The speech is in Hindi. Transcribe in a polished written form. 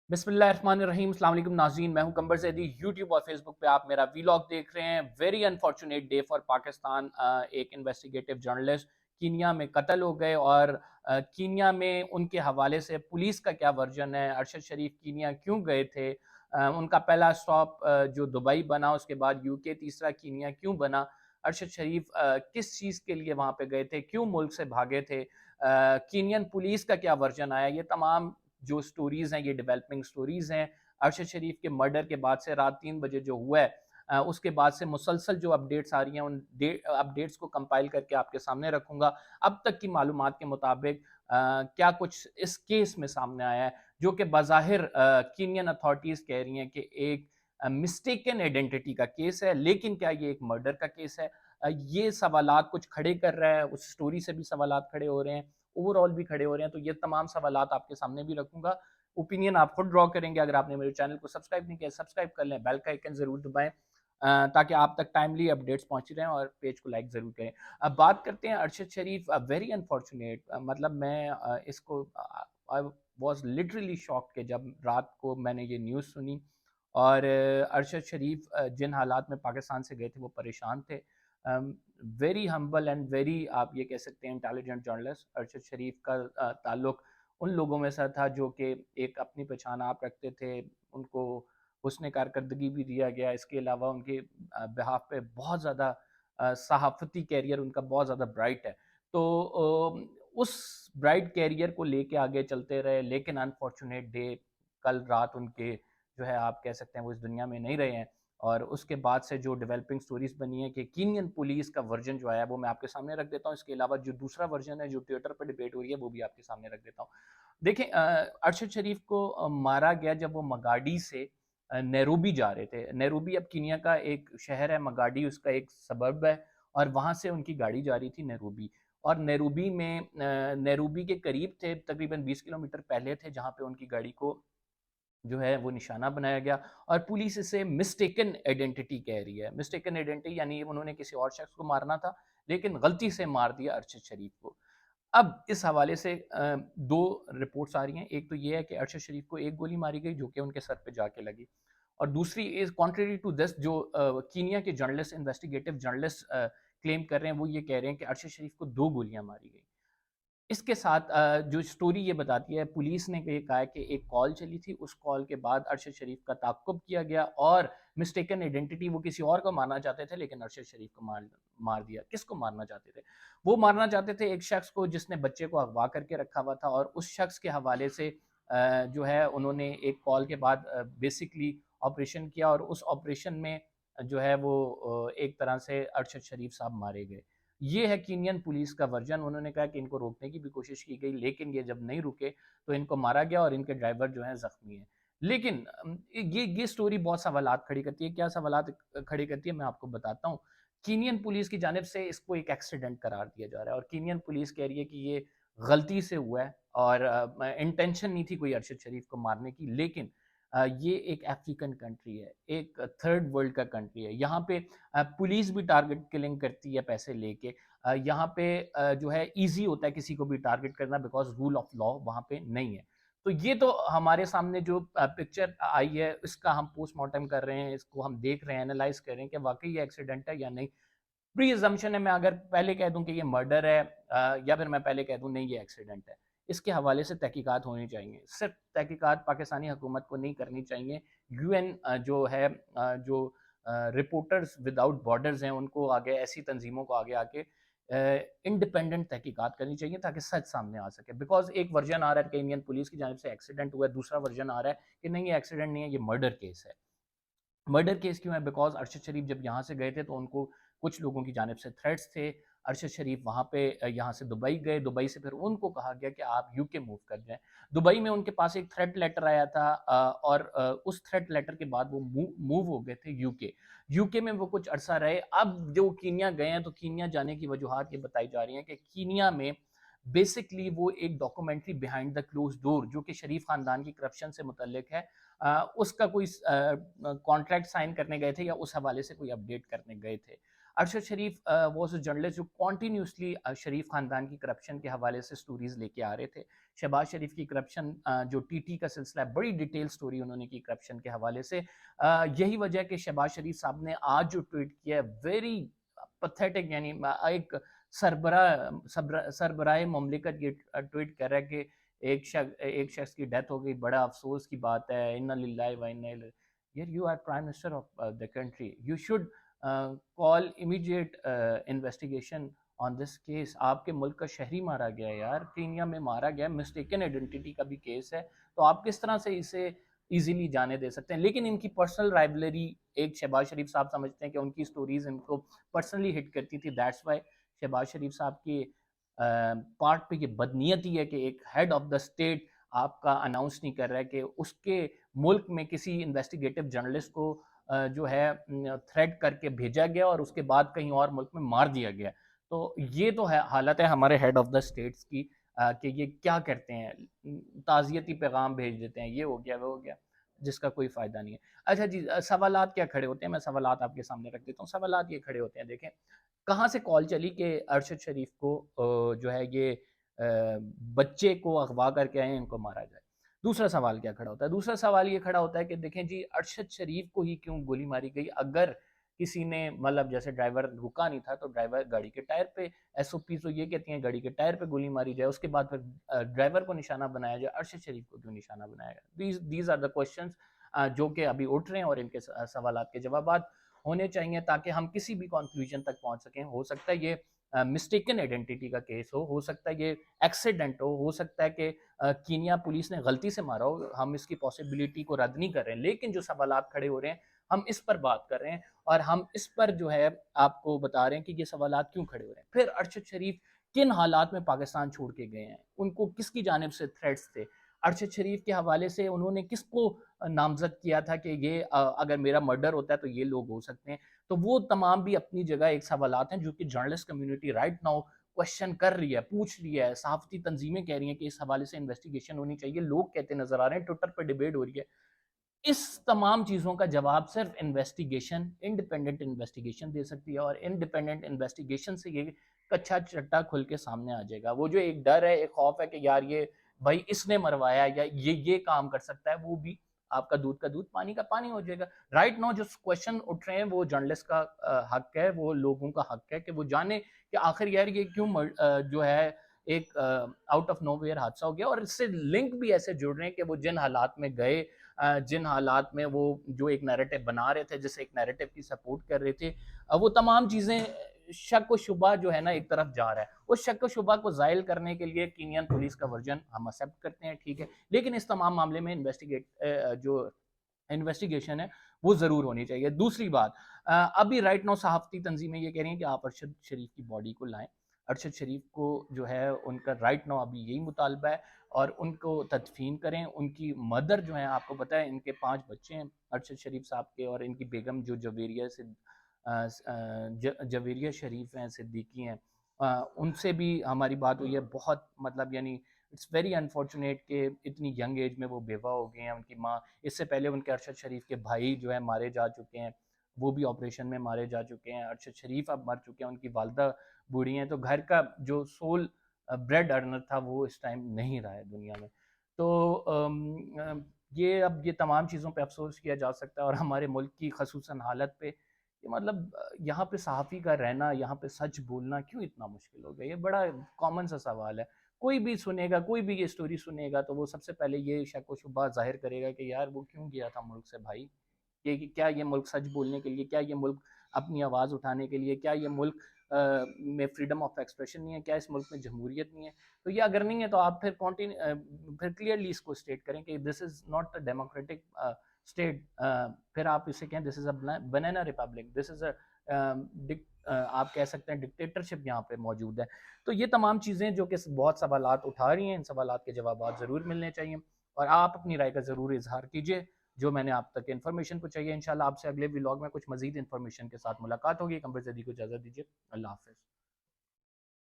बिस्मिल्लाहिर्रहमानिर्रहीम, अस्सलाम वालेकुम नाज़रीन। मैं हूं कंबर ज़ैदी। यूट्यूब और फेसबुक पे आप मेरा वीलॉग देख रहे हैं। Very unfortunate day for Pakistan. एक इन्वेस्टिगेटिव जर्नलिस्ट कीनिया में कत्ल हो गए और कीनिया में उनके हवाले से पुलिस का क्या वर्जन है, अरशद शरीफ कीनिया क्यों गए थे, उनका पहला स्टॉप जो दुबई बना, उसके बाद यूके, तीसरा कीनिया क्यों बना, अरशद शरीफ किस चीज़ के लिए वहाँ पे गए थे, क्यों मुल्क से भागे थे, कीनियन पुलिस का क्या वर्जन आया, ये तमाम जो स्टोरीज़ हैं ये डेवलपिंग स्टोरीज़ हैं। अरशद शरीफ के मर्डर के बाद से रात 3 बजे जो हुआ है, उसके बाद से मुसलसल जो अपडेट्स आ रही हैं उन अपडेट्स को कंपाइल करके आपके सामने रखूँगा। अब तक की मालूमात के मुताबिक क्या कुछ इस केस में सामने आया है, जो कि बज़ाहिर कीनियन अथॉरिटीज़ कह रही हैं कि एक मिस्टेकन आइडेंटिटी का केस है, लेकिन क्या ये एक मर्डर का केस है? ये सवालात कुछ खड़े कर रहा है, उस स्टोरी से भी सवालात खड़े हो रहे हैं, ओवरऑल भी खड़े हो रहे हैं, तो ये तमाम सवालात आपके सामने भी रखूँगा। ओपिनियन आप खुद ड्रॉ करेंगे। अगर आपने मेरे चैनल को सब्सक्राइब नहीं किया, सब्सक्राइब कर लें, बेल का आइकन ज़रूर दबाएँ ताकि आप तक टाइमली अपडेट्स पहुँचती रहें और पेज को लाइक ज़रूर करें। अब बात करते हैं अरशद शरीफ। वेरी अनफॉर्चुनेट, मतलब मैं इसको आई वाज़ लिटरली शॉक्ड कि जब रात को मैंने ये न्यूज़ सुनी और अरशद शरीफ जिन हालात में पाकिस्तान से गए थे वो परेशान थे। वेरी हम्बल एंड वेरी, आप ये कह सकते हैं, इंटेलिजेंट जर्नलिस्ट। अरशद शरीफ का ताल्लुक उन लोगों में से था जो कि एक अपनी पहचान आप रखते थे, उनको हुस्न कारकर्दगी भी दिया गया। इसके अलावा उनके बिहाफ पे बहुत ज़्यादा सहाफ़ती कैरियर उनका बहुत ज़्यादा ब्राइट है। तो उस ब्राइट कैरियर को लेके आगे चलते रहे, लेकिन अनफॉर्चुनेट डे, कल रात उनके जो है आप कह सकते हैं वो इस दुनिया में नहीं रहे हैं। और उसके बाद से जो डेवलपिंग स्टोरीज़ बनी है कि कीनियन पुलिस का वर्जन जो आया है वो मैं आपके सामने रख देता हूँ। इसके अलावा जो दूसरा वर्जन है जो ट्विटर पर डिबेट हो रही है वो भी आपके सामने रख देता हूँ। देखिए, अरशद शरीफ को मारा गया जब वो मगाडी से नैरोबी जा रहे थे। नैरोबी अब कीनिया का एक शहर है, मगाडी उसका एक सबर्ब है और वहाँ से उनकी गाड़ी जा रही थी नैरोबी। और नैरोबी में नैरोबी के करीब थे, तकरीबन 20 किलोमीटर पहले थे जहाँ पे उनकी गाड़ी को जो है वो निशाना बनाया गया और पुलिस इसे मिस्टेकन आइडेंटिटी कह रही है। मिस्टेकन आइडेंटिटी यानी उन्होंने किसी और शख्स को मारना था, लेकिन गलती से मार दिया अरशद शरीफ को। अब इस हवाले से 2 रिपोर्ट्स आ रही हैं। एक तो ये है कि अरशद शरीफ को एक गोली मारी गई जो कि उनके सर पे जाके लगी, और दूसरी इज़ कॉन्ट्रेरी टू दिस, जो कीनिया के जर्नलिस्ट, इन्वेस्टिगेटिव जर्नलिस्ट क्लेम कर रहे हैं, वो ये कह रहे हैं कि अरशद शरीफ को 2 गोलियाँ मारी गई। इसके साथ जो स्टोरी ये बताती है, पुलिस ने ये कहा है कि एक कॉल चली थी, उस कॉल के बाद अरशद शरीफ का ताक़्क़ुब किया गया और मिस्टेकन आइडेंटिटी, वो किसी और को मारना चाहते थे लेकिन अरशद शरीफ को मार मार दिया। किसको मारना चाहते थे? वो मारना चाहते थे एक शख्स को जिसने बच्चे को अगवा करके रखा हुआ था, और उस शख्स के हवाले से जो है उन्होंने एक कॉल के बाद बेसिकली ऑपरेशन किया और उस ऑपरेशन में जो है वो एक तरह से अरशद शरीफ साहब मारे गए। ये है कीनियन पुलिस का वर्जन। उन्होंने कहा कि इनको रोकने की भी कोशिश की गई, लेकिन ये जब नहीं रुके तो इनको मारा गया और इनके ड्राइवर जो हैं ज़ख्मी हैं। लेकिन ये स्टोरी बहुत सवालात खड़ी करती है। क्या सवालात खड़ी करती है मैं आपको बताता हूँ। कीनियन पुलिस की जानिब से इसको एक एक्सीडेंट करार दिया जा रहा है और कीनियन पुलिस कह रही है कि ये गलती से हुआ है और इंटेंशन नहीं थी कोई अरशद शरीफ को मारने की। लेकिन ये एक अफ्रीकन कंट्री है, एक थर्ड वर्ल्ड का कंट्री है। यहाँ पे पुलिस भी टारगेट किलिंग करती है पैसे लेके। यहाँ पे जो है ईज़ी होता है किसी को भी टारगेट करना, बिकॉज़ रूल ऑफ लॉ वहाँ पे नहीं है। तो ये तो हमारे सामने जो पिक्चर आई है इसका हम पोस्टमार्टम कर रहे हैं, इसको हम देख रहे हैं, एनालाइज़ कर रहे हैं कि वाक़ई ये एक्सीडेंट है या नहीं। प्री अज़म्पशन है, मैं अगर पहले कह दूँ कि ये मर्डर है या फिर मैं पहले कह दूँ नहीं ये एक्सीडेंट है। इसके हवाले से तहकीकात होनी चाहिए। सिर्फ़ तहकीकात पाकिस्तानी हुकूमत को नहीं करनी चाहिए। यूएन जो है जो रिपोर्टर्स विदाउट बॉर्डर्स हैं उनको आगे, ऐसी तंज़ीमों को आगे आके इंडिपेंडेंट तहकीकात करनी चाहिए ताकि सच सामने आ सके। बिकॉज़ एक वर्ज़न आ रहा है कि इंडियन पुलिस की जानिब से एक्सीडेंट हुआ है, दूसरा वर्ज़न आ रहा है कि नहीं ये एक्सीडेंट नहीं है, ये मर्डर केस है। मर्डर केस क्यों है? बिकॉज़ अरशद शरीफ जब यहाँ से गए थे तो उनको कुछ लोगों की जानिब से थ्रेट्स थे। अरशद शरीफ वहाँ पे यहाँ से दुबई गए, दुबई से फिर उनको कहा गया कि आप यूके मूव कर जाएँ। दुबई में उनके पास एक थ्रेट लेटर आया था और उस थ्रेट लेटर के बाद वो मूव हो गए थे यूके। यूके में वो कुछ अरसा रहे। अब जो कीनिया गए हैं तो कीनिया जाने की वजूहात ये बताई जा रही हैं कि कीनिया में बेसिकली वो एक documentary behind the closed door जो कि शरीफ ख़ानदान की करप्शन से मुतल्लिक है, उसका कोई कॉन्ट्रैक्ट साइन करने गए थे या उस हवाले से कोई अपडेट करने गए थे। अरशद शरीफ वाज अ जर्नलिस्ट जो कॉन्टीन्यूसली शरीफ खानदान की करप्शन के हवाले से स्टोरीज लेके आ रहे थे। शहबाज शरीफ की करप्शन जो टीटी का सिलसिला है, बड़ी डिटेल स्टोरी उन्होंने की करप्शन के हवाले से। यही वजह है कि शहबाज शरीफ साहब ने आज जो ट्वीट किया है, वेरी पथेटिक, यानी एक सरबराह ममलिकत ये ट्वीट कर रहा है कि एक शख्स की डेथ हो गई, बड़ा अफसोस की बात है, इन्ना लिल्लाहि व इन्ना इलैहि। यार, you are prime minister of the country, you should call immediate investigation on this case. आपके मुल्क का शहरी मारा गया है यार, कीनिया में मारा गया, मिस्टेकन आइडेंटिटी का भी केस है, तो आप किस तरह से इसे इजीली जाने दे सकते हैं? लेकिन इनकी पर्सनल राइवलरी, एक शहबाज शरीफ साहब समझते हैं कि उनकी स्टोरीज इनको पर्सनली हिट करती थी, दैट्स वाई शहबाज शरीफ साहब की पार्ट पे ये बदनीयती है कि एक हेड ऑफ द स्टेट आपका अनाउंस नहीं कर रहा है कि उसके मुल्क में किसी इन्वेस्टिगेटिव जर्नलिस्ट को जो है थ्रेट करके भेजा गया और उसके बाद कहीं और मुल्क में मार दिया गया। तो ये तो है हालत है हमारे हेड ऑफ द स्टेट्स की, कि ये क्या करते हैं, ताज़ियती पैगाम भेज देते हैं, ये हो गया वो हो गया, जिसका कोई फ़ायदा नहीं है। अच्छा जी, सवालात क्या खड़े होते हैं, मैं सवालात आपके सामने रख देता हूँ। सवालात ये खड़े होते हैं, देखें कहाँ से कॉल चली कि अरशद शरीफ को जो है ये बच्चे को अगवा करके आए, इनको मारा जाए। दूसरा सवाल क्या खड़ा होता है? दूसरा सवाल ये खड़ा होता है कि देखें जी, अरशद शरीफ को ही क्यों गोली मारी गई? अगर किसी ने, मतलब जैसे ड्राइवर रुका नहीं था तो ड्राइवर गाड़ी के टायर पे, एसओपी तो ये कहती हैं गाड़ी के टायर पे गोली मारी जाए, उसके बाद फिर ड्राइवर को निशाना बनाया जाए, अरशद शरीफ को क्यों निशाना बनाया गया? दीज आर द क्वेश्चंस जो कि अभी उठ रहे हैं और इनके सवालात के जवाबात होने चाहिए ताकि हम किसी भी कंक्लूजन तक पहुंच सकें। हो सकता है ये मिस्टेकन आइडेंटिटी का केस हो सकता है ये एक्सीडेंट हो सकता है कि कीनिया पुलिस ने गलती से मारा हो, हम इसकी पॉसिबिलिटी को रद्द नहीं कर रहे हैं, लेकिन जो सवालात खड़े हो रहे हैं हम इस पर बात कर रहे हैं और हम इस पर जो है आपको बता रहे हैं कि ये सवालात क्यों खड़े हो रहे हैं। फिर अरशद शरीफ किन हालात में पाकिस्तान छोड़ के गए हैं, उनको किसकी जानिब से थ्रेट्स थे, अरशद शरीफ के हवाले से उन्होंने किसको नामजद किया था कि ये अगर मेरा मर्डर होता है तो ये लोग हो सकते हैं। तो वो तमाम भी अपनी जगह एक सवालात हैं जो कि journalist community right now question कर रही है, पूछ रही है, सहाफ़ती तंजीमें कह रही हैं कि इस हवाले से इन्वेस्टिगेशन होनी चाहिए, लोग कहते नज़र आ रहे हैं, ट्विटर पर डिबेट हो रही है। इस तमाम चीज़ों का जवाब सिर्फ इन्वेस्टिगेशन, इंडिपेंडेंट इन्वेस्टिगेशन दे सकती है और इंडिपेंडेंट इन्वेस्टिगेशन से ये कच्चा चट्टा खुल के सामने आ जाएगा। वो जो एक डर है, एक खौफ है कि यार ये भाई इसने मरवाया या ये काम कर सकता है, वो भी आपका दूध का दूध पानी का पानी हो जाएगा। राइट नाउ जो क्वेश्चन उठ रहे हैं वो जर्नलिस्ट का हक है, वो लोगों का हक है कि वो जाने कि आखिर यार ये क्यों जो है एक आउट ऑफ नोवेयर हादसा हो गया और इससे लिंक भी ऐसे जुड़ रहे हैं कि वो जिन हालात में गए, जिन हालात में वो जो एक नैरेटिव बना रहे थे, जिस एक नैरेटिव की सपोर्ट कर रहे थे, वो तमाम चीज़ें, शक व शुबा जो है ना एक तरफ जा रहा है। उस शक व शुबा को ज़ाइल करने के लिए कीनियन पुलिस का वर्जन हम एक्सेप्ट करते हैं, ठीक है, लेकिन इस तमाम मामले में जो इन्वेस्टिगेशन है वो ज़रूर होनी चाहिए। दूसरी बात, अभी राइट नाउ सहाफ़ती तंजीमें ये कह रही हैं कि आप अरशद शरीफ की बॉडी को लाएँ। अरशद शरीफ को जो है उनका राइट नाउ अभी यही मुतालबा है और उनको तदफीन करें। उनकी मदर जो है, आपको पता है इनके 5 बच्चे हैं अरशद शरीफ साहब के, और इनकी बेगम जो जवेरिया शरीफ हैं, सिद्दीकी हैं, उनसे भी हमारी बात हुई है। बहुत मतलब यानी इट्स वेरी अनफॉर्चुनेट कि इतनी यंग एज में वो बेवा हो गए हैं। उनकी माँ, इससे पहले उनके अरशद शरीफ के भाई जो है मारे जा चुके हैं, वो भी ऑपरेशन में मारे जा चुके हैं। अरशद शरीफ अब मर चुके हैं, उनकी वालदा बूढ़ी हैं, तो घर का जो सोल ब्रेड अर्नर था वो इस टाइम नहीं रहा है दुनिया में। तो ये अब ये तमाम चीज़ों पे अफसोस किया जा सकता है और हमारे मुल्क की खसूसन हालत पे कि मतलब यहाँ पे सहाफ़ी का रहना, यहाँ पे सच बोलना क्यों इतना मुश्किल हो गया? ये बड़ा कॉमन सा सवाल है। कोई भी सुनेगा, कोई भी ये स्टोरी सुनेगा तो वो सबसे पहले ये शक व शुबा ज़ाहिर करेगा कि यार वो क्यों गया था मुल्क से भाई? ये कि क्या ये मुल्क सच बोलने के लिए, क्या ये मुल्क अपनी आवाज़ उठाने के लिए, क्या ये मुल्क में फ्रीडम ऑफ एक्सप्रेशन नहीं है, क्या इस मुल्क में जमहूरियत नहीं है? तो ये अगर नहीं है तो आप फिर क्लियरली इसको स्टेट करें कि this is not a democratic state. फिर आप इसे कहें this is a banana Republic, this is आप कह सकते हैं डिक्टेटरशिप यहाँ पे मौजूद है। तो ये तमाम चीज़ें जो कि बहुत सवालात उठा रही हैं, इन सवालात के जवाब ज़रूर मिलने चाहिए और आप अपनी राय का ज़रूर इजहार कीजिए जो मैंने आप तक इन्फॉर्मेशन पहुँचाई है। इंशाल्लाह आपसे अगले व्लॉग में कुछ मज़ीद इन्फॉर्मेशन के साथ मुलाकात होगी। कंबर ज़ैदी को इजाज़त दीजिए। अल्लाह हाफ़िज़।